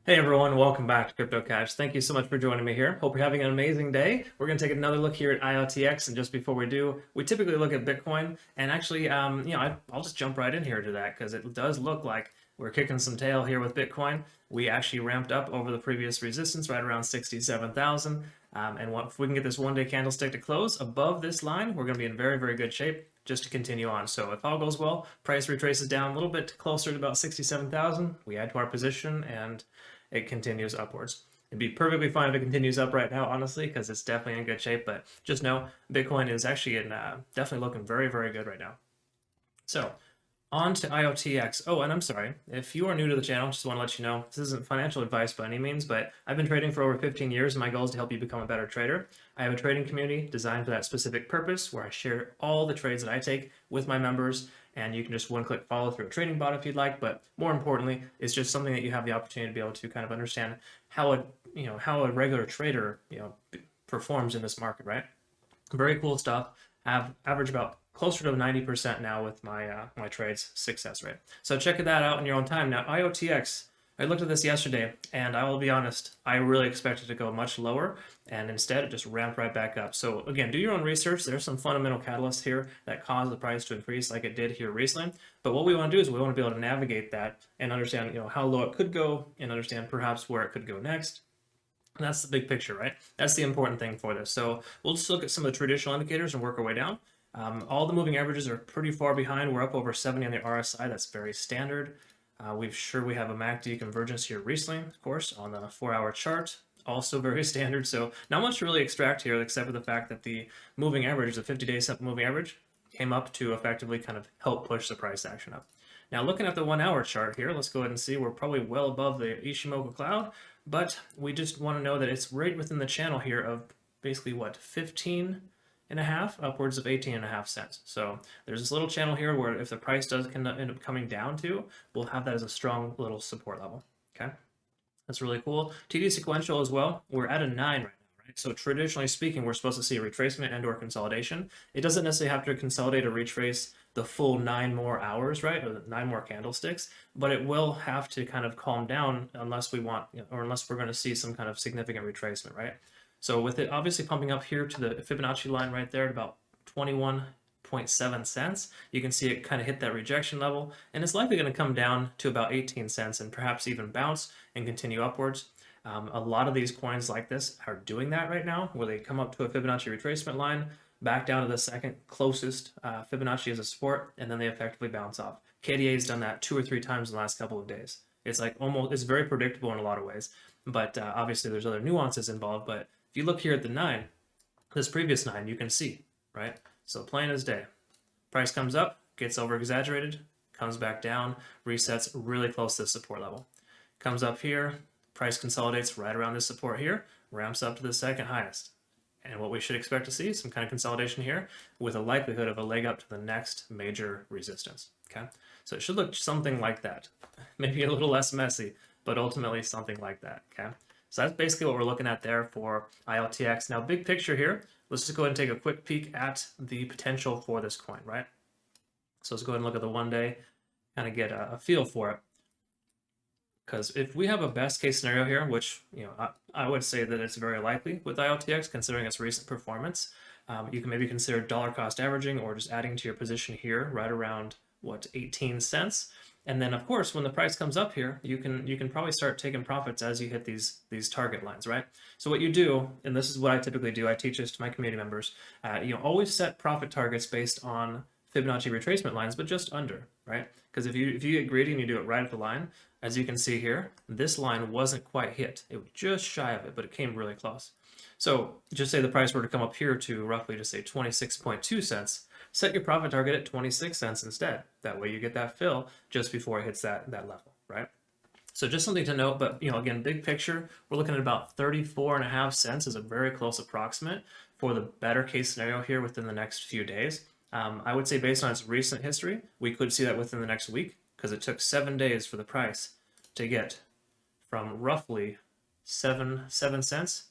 Hey everyone, welcome back to CryptoCache. Thank you so much for joining me here. Hope you're having an amazing day. We're going to take another look here at Iotx, and just before we do, we typically look at Bitcoin, and actually, I'll just jump right in here to that because it does look like we're kicking some tail here with Bitcoin. We actually ramped up over the previous resistance right around 67,000, and if we can get this one-day candlestick to close above this line, we're going to be in very, very good shape just to continue on. So if all goes well, price retraces down a little bit closer to about 67,000. We add to our position and it continues upwards. It'd be perfectly fine if it continues up right now, honestly, because it's definitely in good shape. But just know Bitcoin is actually definitely looking very, very good right now. So on to IOTX. Oh, and I'm sorry, if you are new to the channel, just want to let you know, this isn't financial advice by any means, but I've been trading for over 15 years, and my goal is to help you become a better trader. I have a trading community designed for that specific purpose, where I share all the trades that I take with my members, and you can just one-click follow through a trading bot if you'd like, but more importantly, it's just something that you have the opportunity to be able to kind of understand how a regular trader, performs in this market, right? Very cool stuff. I've averaged about closer to 90% now with my trades success rate. So check that out in your own time. Now, IOTX, I looked at this yesterday, and I will be honest, I really expected to go much lower, and instead it just ramped right back up. So again, do your own research. There's some fundamental catalysts here that cause the price to increase like it did here recently. But what we want to do is we want to be able to navigate that and understand, how low it could go and understand perhaps where it could go next. And that's the big picture, right? That's the important thing for this. So we'll just look at some of the traditional indicators and work our way down. All the moving averages are pretty far behind. We're up over 70 on the RSI. That's very standard. We have a MACD convergence here recently, of course, on the 4-hour chart. Also very standard. So not much to really extract here, except for the fact that the moving average, the 50-day moving average, came up to effectively kind of help push the price action up. Now, looking at the 1-hour chart here, let's go ahead and see we're probably well above the Ishimoku cloud, but we just want to know that it's right within the channel here of basically what, 15 and a half, upwards of 18 and a half cents. So there's this little channel here where if the price does end up coming down to, we'll have that as a strong little support level. Okay, that's really cool. TD sequential as well. We're at a 9 right now. So traditionally speaking, we're supposed to see a retracement and or consolidation. It doesn't necessarily have to consolidate or retrace the full 9 more hours, right? Or 9 more candlesticks, but it will have to kind of calm down unless we want, or unless we're going to see some kind of significant retracement, right? So with it obviously pumping up here to the Fibonacci line right there at about 21.7 cents, you can see it kind of hit that rejection level, and it's likely going to come down to about 18 cents and perhaps even bounce and continue upwards. A lot of these coins like this are doing that right now, where they come up to a Fibonacci retracement line, back down to the second closest Fibonacci as a support, and then they effectively bounce off. KDA has done that 2 or 3 times in the last couple of days. It's like it's very predictable in a lot of ways, but obviously there's other nuances involved. But if you look here at the 9, this previous 9, you can see, right? So plain as day. Price comes up, gets over exaggerated, comes back down, resets really close to the support level. Comes up here, price consolidates right around this support here, ramps up to the second highest. And what we should expect to see is some kind of consolidation here with a likelihood of a leg up to the next major resistance. Okay, so it should look something like that. Maybe a little less messy, but ultimately something like that. Okay, so that's basically what we're looking at there for IOTX. Now, big picture here, let's just go ahead and take a quick peek at the potential for this coin, right? So let's go ahead and look at the 1-day, kind of get a feel for it. Because if we have a best case scenario here, which I would say that it's very likely with IOTX, considering its recent performance, you can maybe consider dollar cost averaging or just adding to your position here right around what, 18 cents. And then of course, when the price comes up here, you can probably start taking profits as you hit these target lines, right? So what you do, and this is what I typically do, I teach this to my community members, always set profit targets based on Fibonacci retracement lines, but just under, right? Because if you get greedy and you do it right at the line, as you can see here, this line wasn't quite hit. It was just shy of it, but it came really close. So just say the price were to come up here to roughly, just say 26.2 cents, set your profit target at 26 cents instead. That way you get that fill just before it hits that level, right? So just something to note, but again, big picture, we're looking at about 34.5 cents as a very close approximate for the better case scenario here within the next few days. I would say based on its recent history, we could see that within the next week, because it took 7 days for the price to get from roughly 7 cents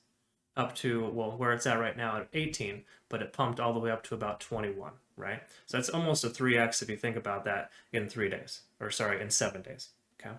up to, well, where it's at right now at 18, but it pumped all the way up to about 21, right? So that's almost a 3x if you think about that in 3 days, or sorry, in 7 days, okay?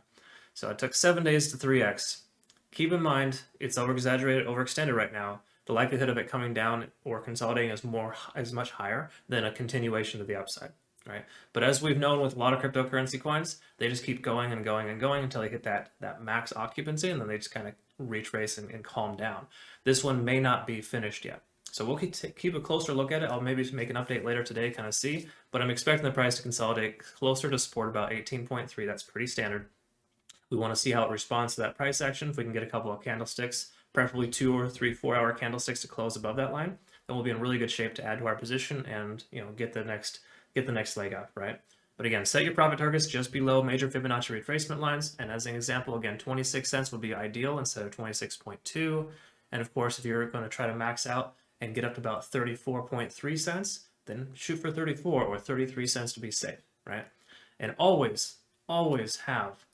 So it took 7 days to 3x. Keep in mind, it's over-exaggerated, overextended right now. The likelihood of it coming down or consolidating is much higher than a continuation to the upside, right? But as we've known with a lot of cryptocurrency coins, they just keep going and going and going until they hit that max occupancy, and then they just kind of retrace and calm down. This one may not be finished yet. So we'll keep a closer look at it. I'll maybe make an update later today, kind of see, but I'm expecting the price to consolidate closer to support about 18.3. That's pretty standard. We want to see how it responds to that price action. If we can get a couple of candlesticks, preferably 2 or 3 4-hour candlesticks to close above that line, then we'll be in really good shape to add to our position and get the next leg up, right? But again, set your profit targets just below major Fibonacci retracement lines. And as an example, again, 26 cents would be ideal instead of 26.2. And of course, if you're going to try to max out and get up to about 34.3 cents, then shoot for 34 or 33 cents to be safe, right? And always have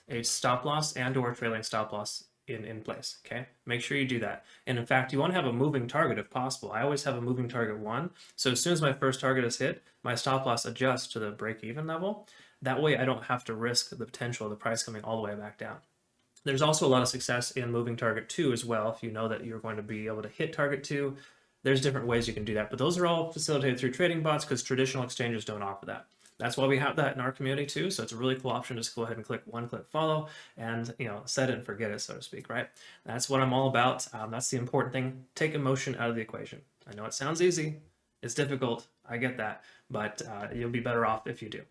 a stop loss and or trailing stop loss in place, okay? Make sure you do that. And in fact, you want to have a moving target if possible. I always have a moving target 1. So as soon as my first target is hit, my stop loss adjusts to the break-even level. That way I don't have to risk the potential of the price coming all the way back down. There's also a lot of success in moving target 2 as well. If you know that you're going to be able to hit target 2, there's different ways you can do that. But those are all facilitated through trading bots because traditional exchanges don't offer that. That's why we have that in our community too. So it's a really cool option. Just go ahead and click follow and set it and forget it, so to speak, right? That's what I'm all about. That's the important thing. Take emotion out of the equation. I know it sounds easy. It's difficult. I get that, but you'll be better off if you do.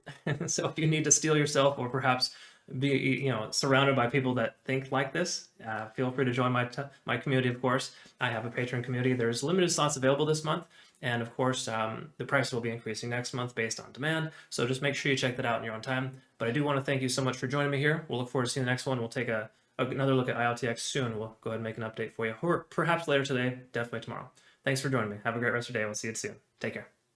So if you need to steel yourself or perhaps be surrounded by people that think like this, feel free to join my community. Of course, I have a Patreon community. There's limited slots available this month. And of course, the price will be increasing next month based on demand. So just make sure you check that out in your own time. But I do want to thank you so much for joining me here. We'll look forward to seeing the next one. We'll take another look at Iotx soon. We'll go ahead and make an update for you, or perhaps later today, definitely tomorrow. Thanks for joining me. Have a great rest of your day. We'll see you soon. Take care.